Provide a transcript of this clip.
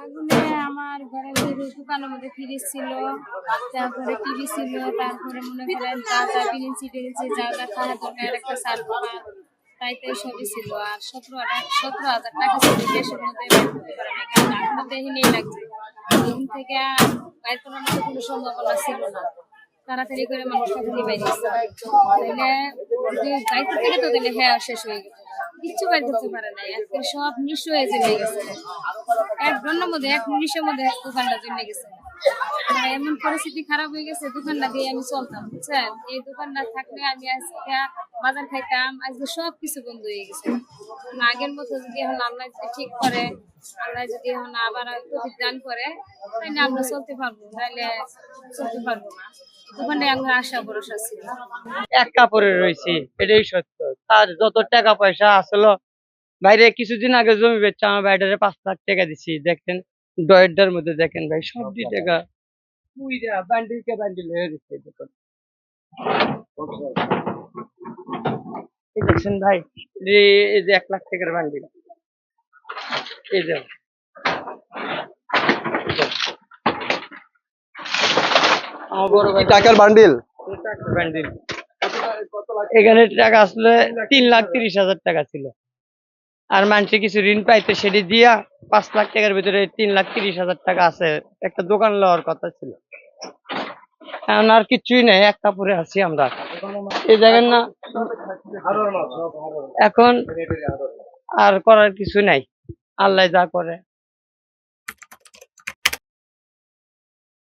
আগুনে আমার ঘরের মধ্যে দোকানের মধ্যে ফ্রিজ ছিল, তারপরে টিভি ছিল, তারপরে মনে করেন যা যা কিনেছি টিনেছি, যা যা খাওয়া দরকার একটা চাল দোকান, তাইতে সবই ছিল। আর 17,000 টাকা ছিল গ্যাসের মধ্যে বের করতে পারে না, কারণ আগুনের দেহিনেই লাগছে। এখান থেকে বাইর করার মতো কোনো সম্ভাবনা ছিল না। তাড়াতাড়ি করে মানুষ তাড়াতাড়ি বাইরে তাইলে যদি যাইতে থেকে তো তাহলে হ্যাঁ শেষ হয়ে গেছে, কিচ্ছু বাইর করতে পারে নাই। আজকে সব নিঃস্ব হয়ে চলে গেছে, এক ঘন্টার মধ্যে এক মিনিটের মধ্যে দোকানটা চলে গেছে। মানে এমন পরিস্থিতি খারাপ হয়ে গেছে, দোকানটা দিয়ে আমি চলতাম, বুঝছেন? এই দোকানটা থাকলে আমি আজকে বাজার খাইতাম, আজকে সব কিছু বন্ধ হয়ে গেছে। আগের মতো যদি এখন আল্লাহ যদি ঠিক করে, আল্লাহ যদি এখন আবার প্রতিদান করে, তাহলে আমরা চলতে পারবো, তাহলে চলতে পারবো না। দোকানে আমার আশা ভরসা ছিল। এক কাপড়ে রয়েছি, এটাই সত্য। তার যত টাকা পয়সা আসলো, বাইরে কিছুদিন আগে জমি বেচছে আমার বাইরে 5 লাখ টাকা দিছি। দেখেন ডয়েরটার মধ্যে দেখেন ভাই, সবটি টাকা পুইরা বান্ডিল কে বান্ডিল হয়ে গেছে। দেখুন এই দেখছেন ভাই, এই যে 1 লাখ টাকার বান্ডিল, এই যে আমার বড় ভাই টাকার বান্ডিল। টাকার বান্ডিল। এখানে টাকা আসলে 3,30,000 টাকা ছিল, আর মানুষে কিছু ঋণ পাইতে সেটি দিয়া 5 লাখ টাকার ভিতরে 3,30,000 টাকা আছে। একটা দোকান লওয়ার কথা ছিল, এখন আর কিছুই নেই, এক কাপড়ে আছি আমরা এই জায়গায় না। এখন আর করার কিছু নাই, আল্লাহ যা করে।